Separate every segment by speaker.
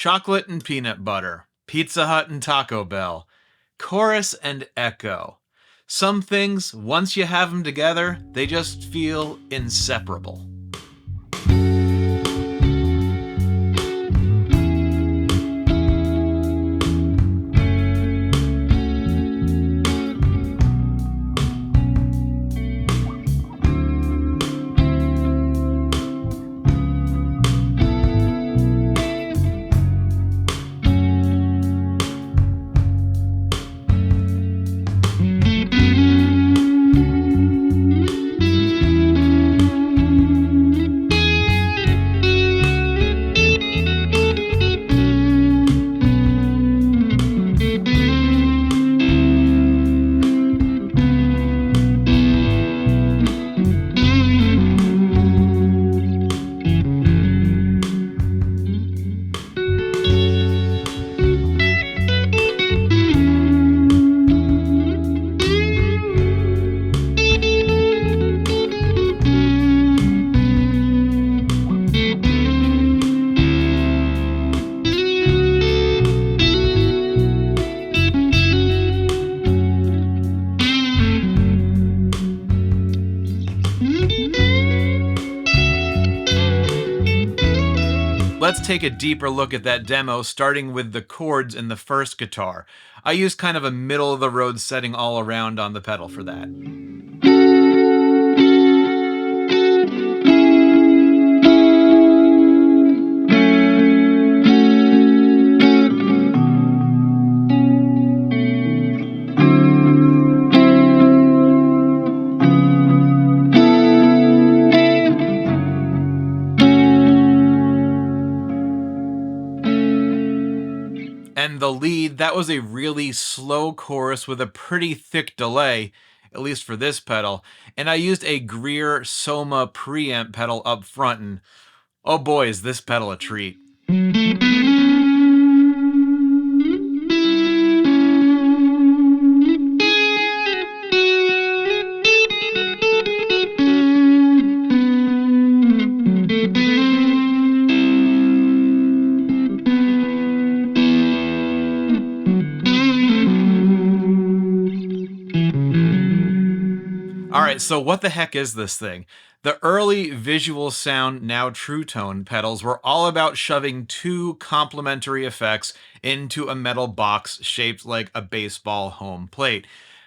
Speaker 1: Chocolate and peanut butter, Pizza Hut and Taco Bell, chorus and echo. Some things, once you have them together, they just feel inseparable. Let's take a deeper look at that demo, starting with the chords in the first guitar. I used kind of a middle-of-the-road setting all around on the pedal for that. And the lead, that was a really slow chorus with a pretty thick delay, at least for this pedal. And I used a Greer Soma preamp pedal up front, and oh boy, is this pedal a treat. Alright, so what the heck is this thing? The early Visual Sound, now TrueTone pedals were all about shoving two complementary effects into a metal box shaped like a baseball home plate.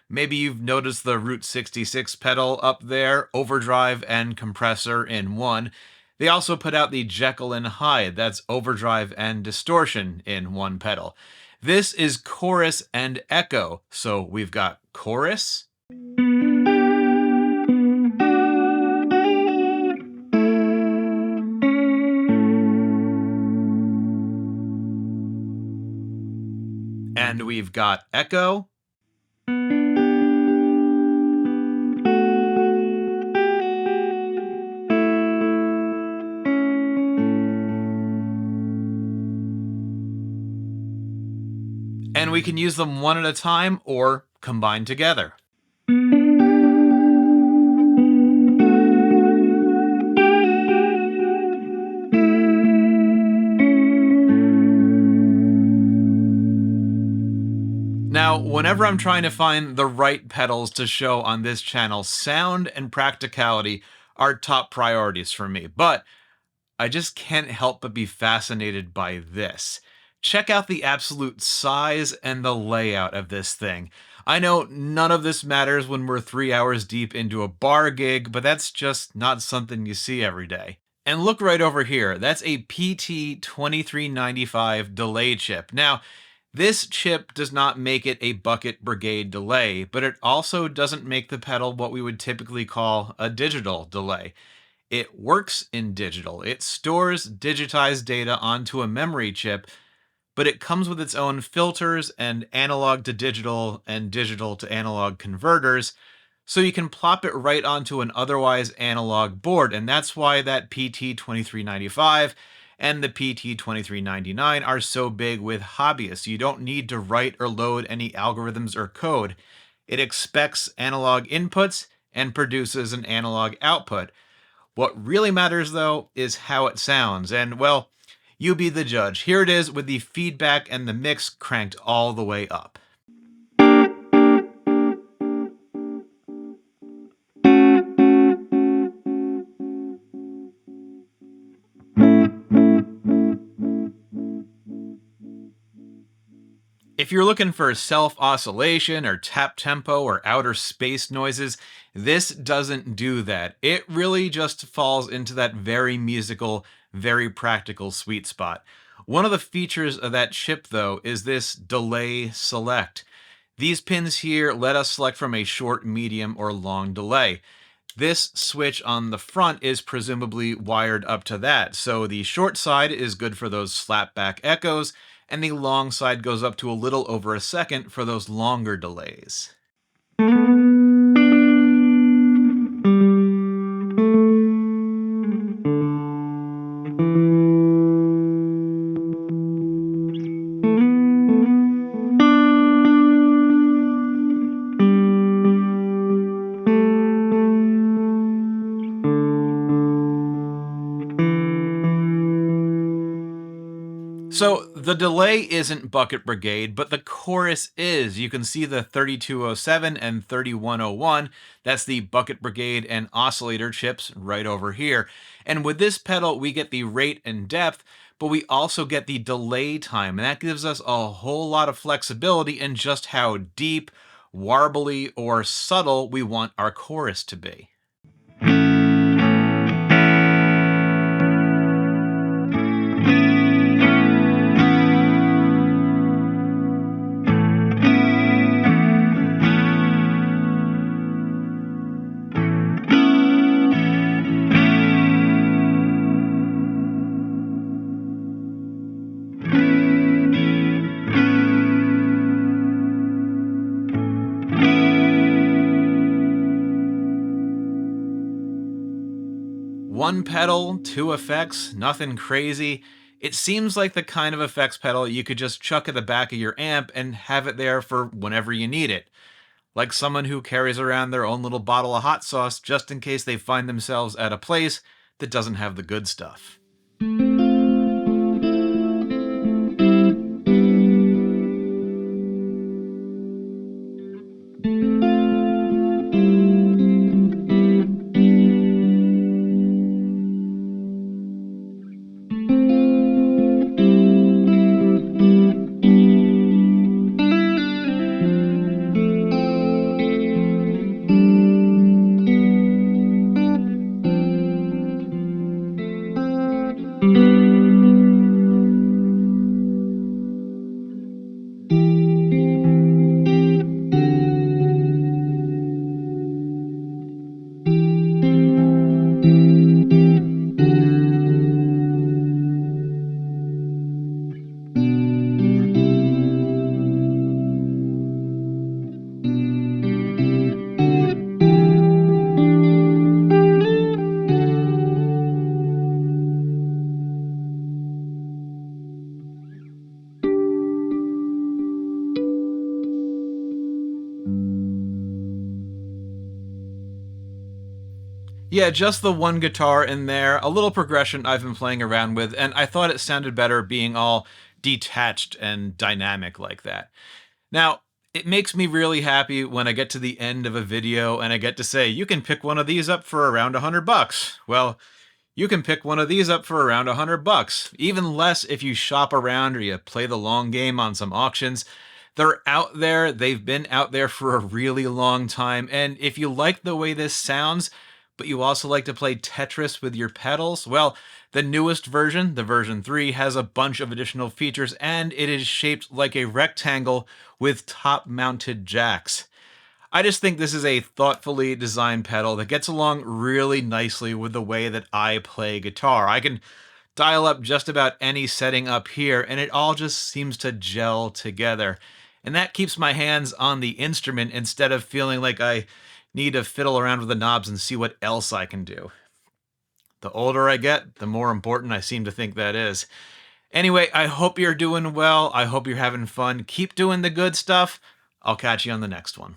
Speaker 1: Maybe you've noticed the Route 66 pedal up there, overdrive and compressor in one. They also put out the Jekyll Hyde, that's overdrive and distortion in one pedal. This is chorus and echo, so we've got chorus, and we've got echo, and we can use them one at a time or combined together. Now, whenever I'm trying to find the right pedals to show on this channel, sound and practicality are top priorities for me, but I just can't help but be fascinated by this. Check out the absolute size and the layout of this thing. I know none of this matters when we're 3 hours deep into a bar gig, but that's just not something you see every day. And look right over here, that's a PT2395 delay chip. Now, this chip does not make it a bucket brigade delay, but it also doesn't make the pedal what we would typically call a digital delay. It works in digital. It stores digitized data onto a memory chip, but it comes with its own filters and analog to digital and digital to analog converters, so you can plop it right onto an otherwise analog board, and that's why that PT2395 and the PT2399 are so big with hobbyists. You don't need to write or load any algorithms or code. It expects analog inputs and produces an analog output. What really matters, though, is how it sounds. And, well, You be the judge. Here it is with the feedback and the mix cranked all the way up. If you're looking for self-oscillation or tap tempo or outer space noises, this doesn't do that. It really just falls into that very musical, very practical sweet spot. One of the features of that chip, though, is this delay select. These pins here let us select from a short, medium, or long delay. This switch on the front is presumably wired up to that, so the short side is good for those slapback echoes, and the long side goes up to a little over a second for those longer delays. So the delay isn't Bucket Brigade, but the chorus is. You can see the 3207 and 3101. That's the Bucket Brigade and oscillator chips right over here. And with this pedal, we get the rate and depth, but we also get the delay time. And that gives us a whole lot of flexibility in just how deep, warbly, or subtle we want our chorus to be. One pedal, two effects, nothing crazy. It seems like the kind of effects pedal you could just chuck at the back of your amp and have it there for whenever you need it. Like someone who carries around their own little bottle of hot sauce just in case they find themselves at a place that doesn't have the good stuff. Yeah, just the one guitar in there, a little progression I've been playing around with, and I thought it sounded better being all detached and dynamic like that. Now, it makes me really happy when I get to the end of a video and I get to say, you can pick one of these up for around $100. Well, you can pick one of these up for around $100. Even less if you shop around or you play the long game on some auctions. They're out there, they've been out there for a really long time, and if you like the way this sounds, but you also like to play Tetris with your pedals, well, the newest version, the version 3, has a bunch of additional features, and it is shaped like a rectangle with top-mounted jacks. I just think this is a thoughtfully designed pedal that gets along really nicely with the way that I play guitar. I can dial up just about any setting up here, and it all just seems to gel together. And that keeps my hands on the instrument instead of feeling like I need to fiddle around with the knobs and see what else I can do. The older I get, the more important I seem to think that is. Anyway, I hope you're doing well. I hope you're having fun. Keep doing the good stuff. I'll catch you on the next one.